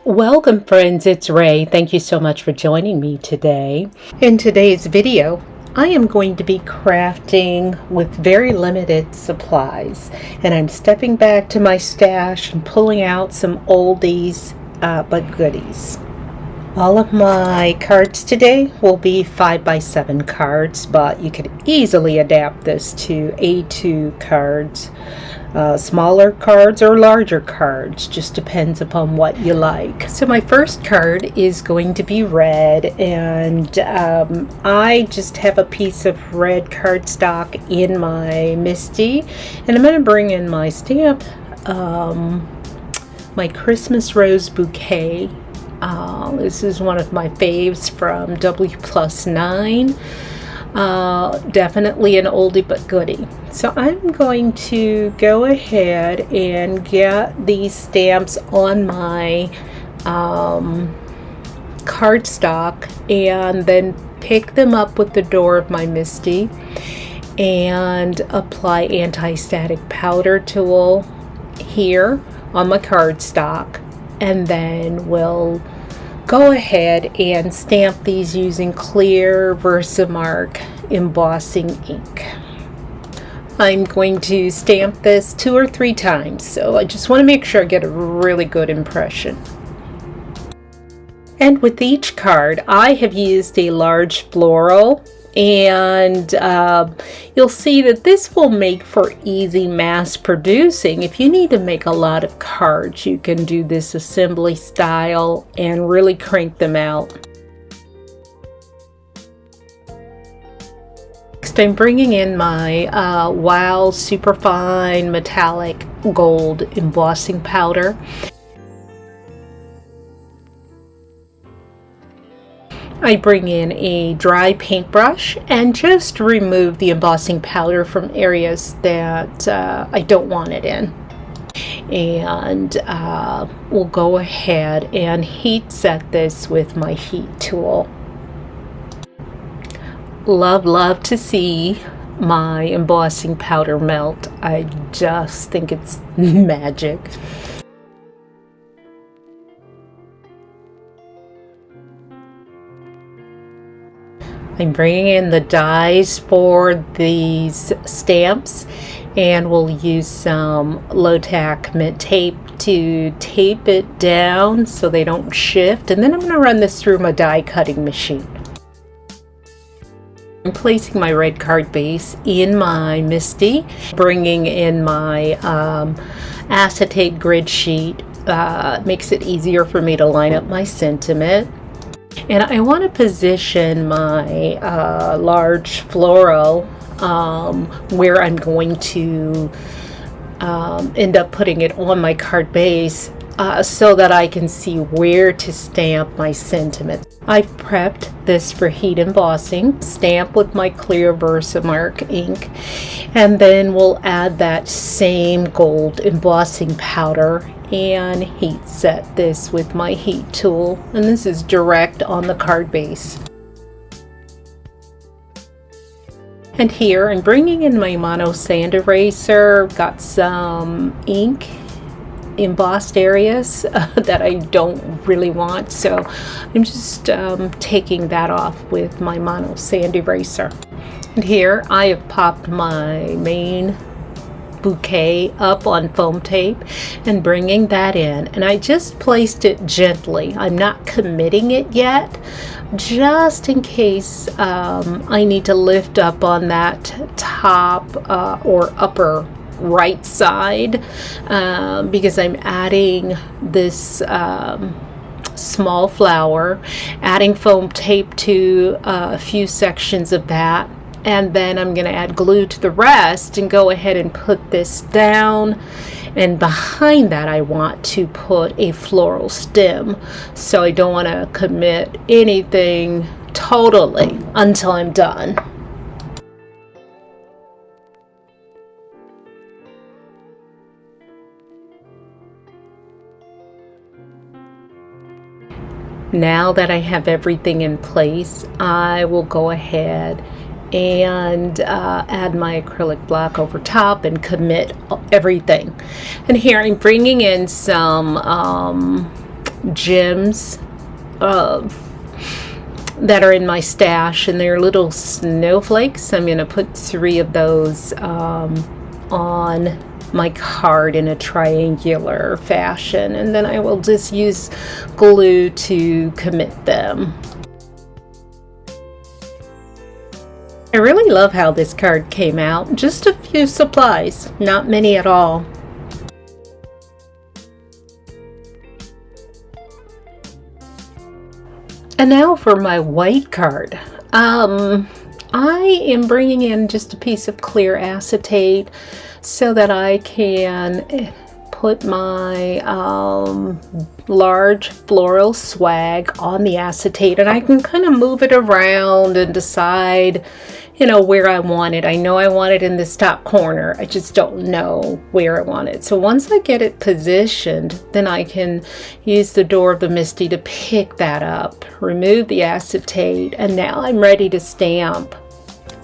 Welcome friends, it's Ray. Thank you so much for joining me today. In today's video, I am going to be crafting with very limited supplies, and I'm stepping back to my stash and pulling out some oldies but goodies. All of my cards today will be 5x7 cards, but you could easily adapt this to A2 cards. Smaller cards or larger cards, just depends upon what you like. So my first card is going to be red, and I just have a piece of red cardstock in my Misty, and I'm going to bring in my stamp, my Christmas Rose Bouquet. This is one of my faves from W+9. Definitely an oldie but goodie. So I'm going to go ahead and get these stamps on my cardstock and then pick them up with the door of my Misty and apply anti-static powder tool here on my cardstock, and then we'll go ahead and stamp these using clear Versamark embossing ink. I'm going to stamp this 2 or 3 times, so I just want to make sure I get a really good impression. And with each card, I have used a large floral, and you'll see that this will make for easy mass producing. If you need to make a lot of cards, you can do this assembly style and really crank them out. Next, I'm bringing in my Wow Superfine Metallic Gold embossing powder. I bring in a dry paintbrush and just remove the embossing powder from areas that I don't want it in. And we'll go ahead and heat set this with my heat tool. Love to see my embossing powder melt. I just think it's magic. I'm bringing in the dies for these stamps, and we'll use some low-tack mint tape to tape it down so they don't shift, and then I'm going to run this through my die cutting machine. I'm placing my red card base in my Misty, bringing in my acetate grid sheet. Makes it easier for me to line up my sentiment. And I want to position my large floral where I'm going to end up putting it on my card base so that I can see where to stamp my sentiment. I've prepped this for heat embossing. Stamp with my clear Versamark ink, and then we'll add that same gold embossing powder and heat set this with my heat tool, and this is direct on the card base. And here I'm bringing in my mono sand eraser. Got some ink embossed areas that I don't really want, so I'm just taking that off with my mono sand eraser. And here I have popped my main bouquet up on foam tape and bringing that in, and I just placed it gently. I'm not committing it yet, just in case I need to lift up on that top or upper right side, because I'm adding this small flower, adding foam tape to a few sections of that, and then I'm going to add glue to the rest and go ahead and put this down, and behind that I want to put a floral stem, so I don't want to commit anything totally until I'm done. Now that I have everything in place, I will go ahead and add my acrylic block over top and commit everything. And here I'm bringing in some gems that are in my stash, and they're little snowflakes. I'm going to put 3 of those on my card in a triangular fashion, and then I will just use glue to commit them. I really love how this card came out. Just a few supplies, not many at all. And now for my white card. I am bringing in just a piece of clear acetate so that I can put my large floral swag on the acetate, and I can kind of move it around and decide, you know, where I want it. I know I want it in this top corner. I just don't know where I want it. So once I get it positioned, then I can use the door of the MISTI to pick that up, remove the acetate, and now I'm ready to stamp.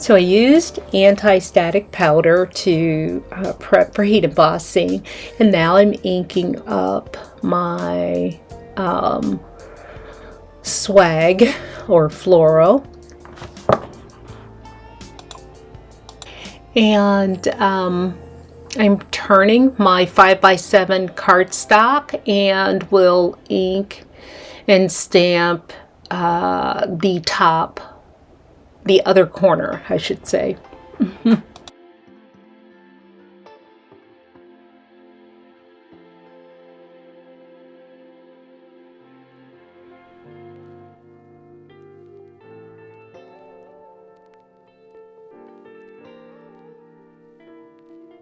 So I used anti-static powder to prep for heat embossing, and now I'm inking up my swag or floral. And I'm turning my 5x7 cardstock and will ink and stamp the top, the other corner, I should say.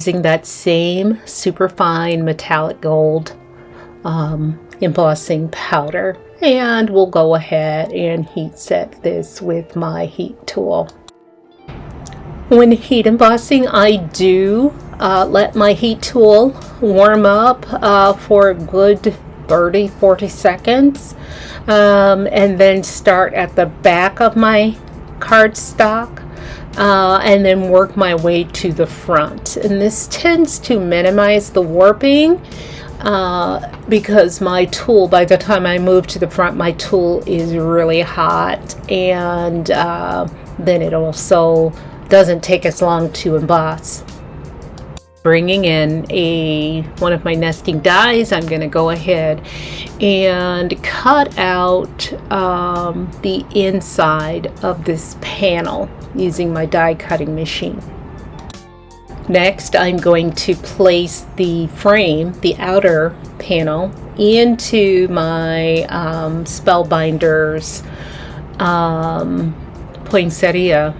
Using that same super fine metallic gold embossing powder, and we'll go ahead and heat set this with my heat tool. When heat embossing, I do let my heat tool warm up for a good 30-40 seconds, and then start at the back of my cardstock and then work my way to the front. And this tends to minimize the warping because my tool, by the time I move to the front, my tool is really hot, and then it also doesn't take as long to emboss. Bringing in one of my nesting dies, I'm going to go ahead and cut out the inside of this panel using my die cutting machine. Next, I'm going to place the frame, the outer panel, into my Spellbinders poinsettia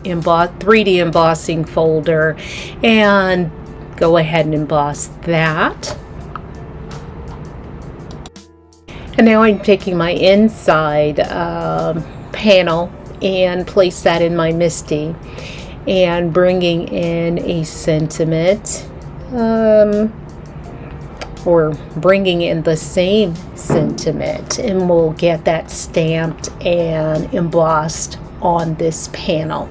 3D embossing folder, and go ahead and emboss that. And now I'm taking my inside panel and place that in my MISTI, and bringing in a sentiment, or bringing in the same sentiment, and we'll get that stamped and embossed on this panel.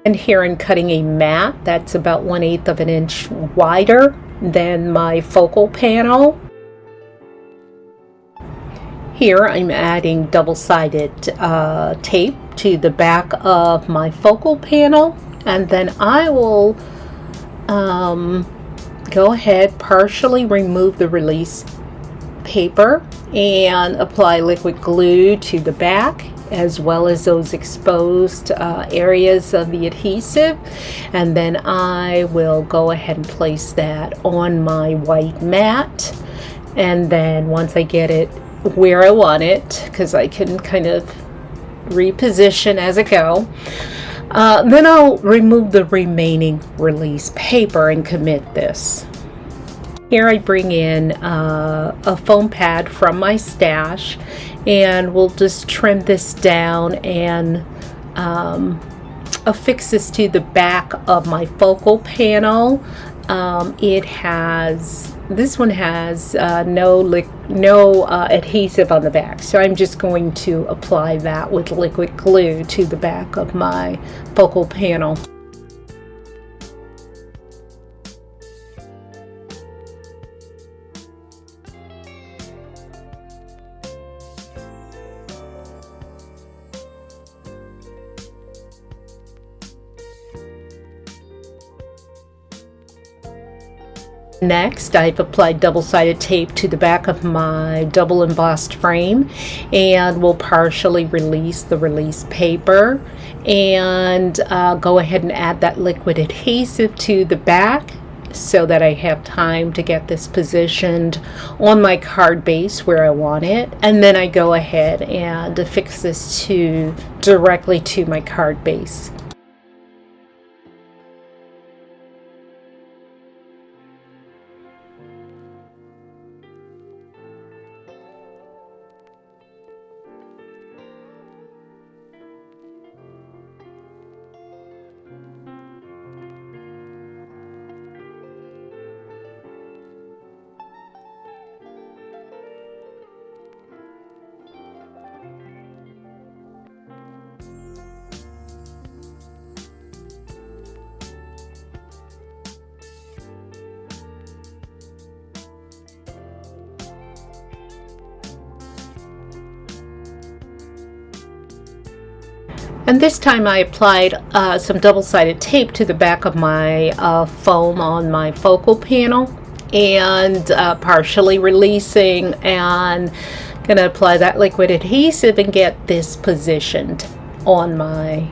And here I'm cutting a mat that's about 1/8 of an inch wider than my focal panel. Here I'm adding double-sided tape to the back of my focal panel, and then I will go ahead, partially remove the release paper, and apply liquid glue to the back, as well as those exposed areas of the adhesive, and then I will go ahead and place that on my white mat. And then once I get it where I want it, because I can kind of reposition as I go, then I'll remove the remaining release paper and commit this. Here I bring in a foam pad from my stash, and we'll just trim this down and affix this to the back of my focal panel. This one has no adhesive on the back, so I'm just going to apply that with liquid glue to the back of my focal panel. Next, I've applied double-sided tape to the back of my double embossed frame, and we'll partially release the release paper and go ahead and add that liquid adhesive to the back so that I have time to get this positioned on my card base where I want it, and then I go ahead and affix this directly to my card base. And this time I applied some double-sided tape to the back of my foam on my focal panel, and partially releasing, and gonna apply that liquid adhesive and get this positioned on my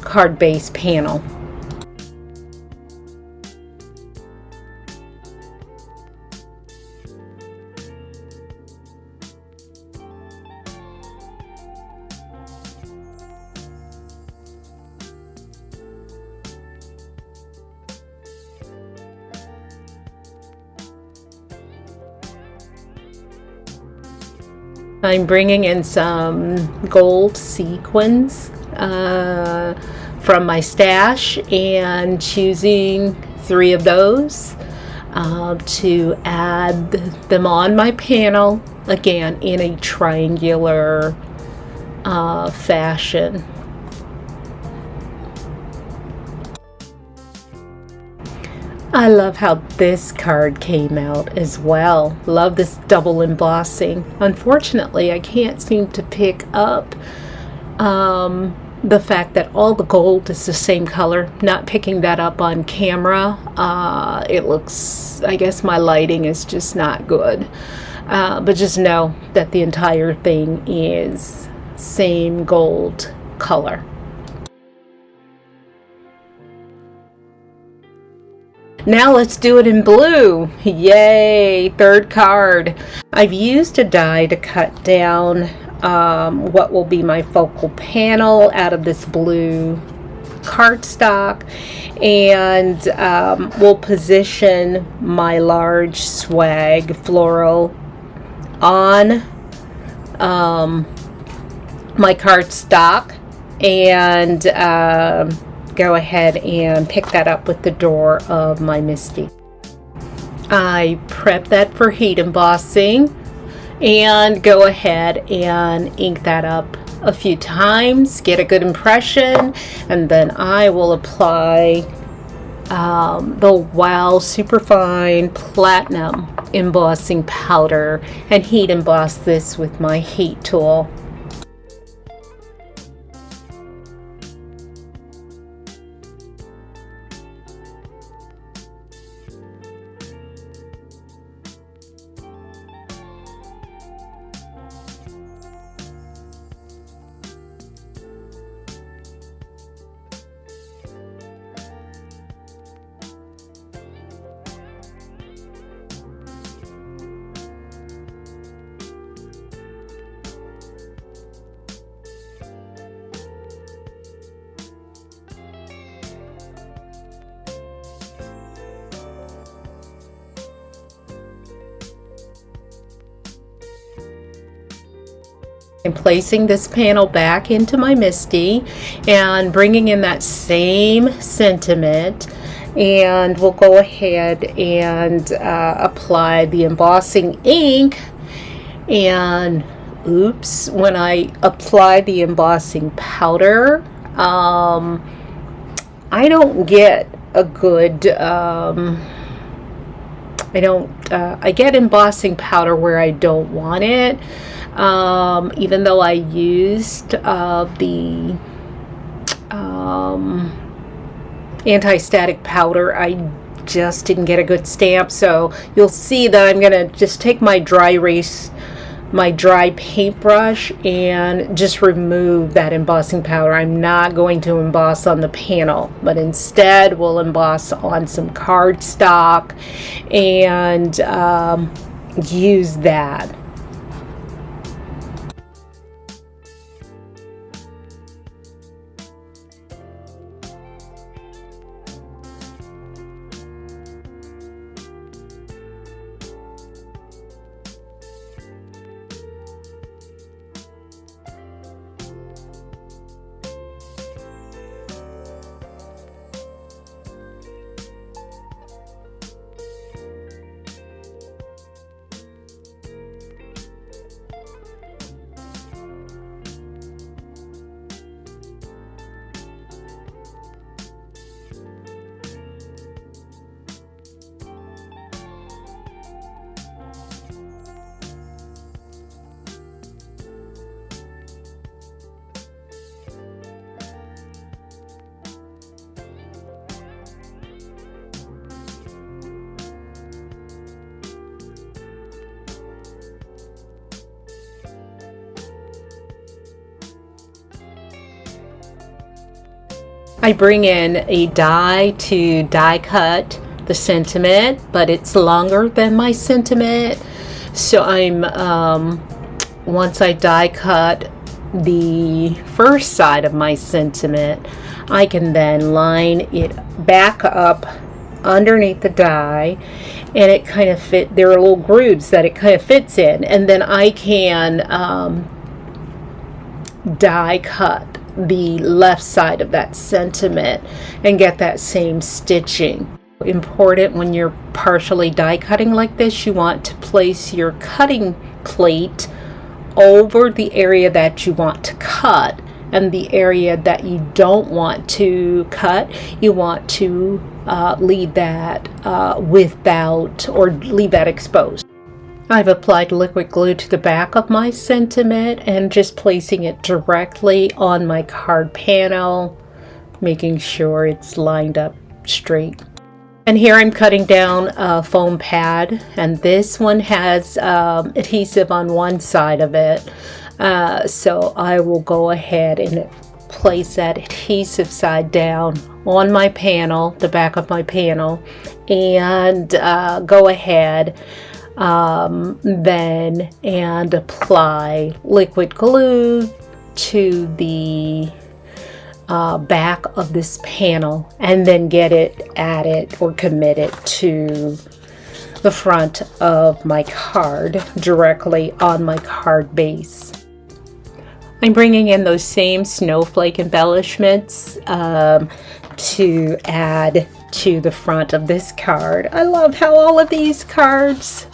card base panel. I'm bringing in some gold sequins from my stash and choosing 3 of those to add them on my panel, again in a triangular fashion. I love how this card came out as well. Love this double embossing. Unfortunately, I can't seem to pick up the fact that all the gold is the same color. Not picking that up on camera. It looks, I guess my lighting is just not good. But just know that the entire thing is same gold color. Now let's do it in blue. Yay, 3rd card. I've used a die to cut down what will be my focal panel out of this blue cardstock, and we'll position my large swag floral on my cardstock, and go ahead and pick that up with the door of my Misty. I prep that for heat embossing and go ahead and ink that up a few times, get a good impression, and then I will apply the Wow Superfine Platinum embossing powder and heat emboss this with my heat tool. I'm placing this panel back into my MISTI and bringing in that same sentiment, and we'll go ahead and apply the embossing ink. And oops, when I apply the embossing powder, I don't get a good I get embossing powder where I don't want it. Even though I used the anti-static powder, I just didn't get a good stamp. So you'll see that I'm gonna just take my dry paintbrush and just remove that embossing powder. I'm not going to emboss on the panel, but instead we'll emboss on some cardstock and use that. I bring in a die to die cut the sentiment, but it's longer than my sentiment. So I'm once I die cut the first side of my sentiment, I can then line it back up underneath the die, and it kind of there are little grooves that it kind of fits in, and then I can die cut the left side of that sentiment and get that same stitching. Important when you're partially die cutting like this, you want to place your cutting plate over the area that you want to cut, and the area that you don't want to cut, you want to leave that without, or leave that exposed. I've applied liquid glue to the back of my sentiment and just placing it directly on my card panel, making sure it's lined up straight. And here I'm cutting down a foam pad, and this one has adhesive on one side of it. So I will go ahead and place that adhesive side down on my panel, the back of my panel, and go ahead then and apply liquid glue to the back of this panel, and then get it added or committed to the front of my card, directly on my card base. I'm bringing in those same snowflake embellishments to add to the front of this card. I love how all of these cards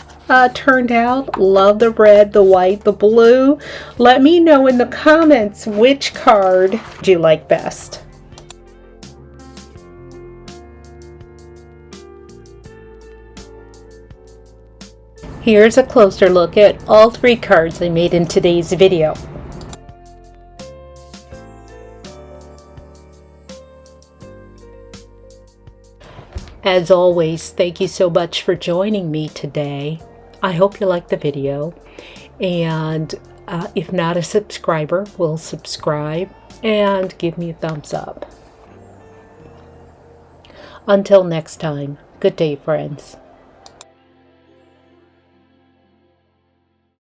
turned out. Love the red, the white, the blue. Let me know in the comments which card do you like best. Here's a closer look at all 3 cards I made in today's video. As always, thank you so much for joining me today. I hope you liked the video, and if not a subscriber, will subscribe and give me a thumbs up. Until next time, good day, friends.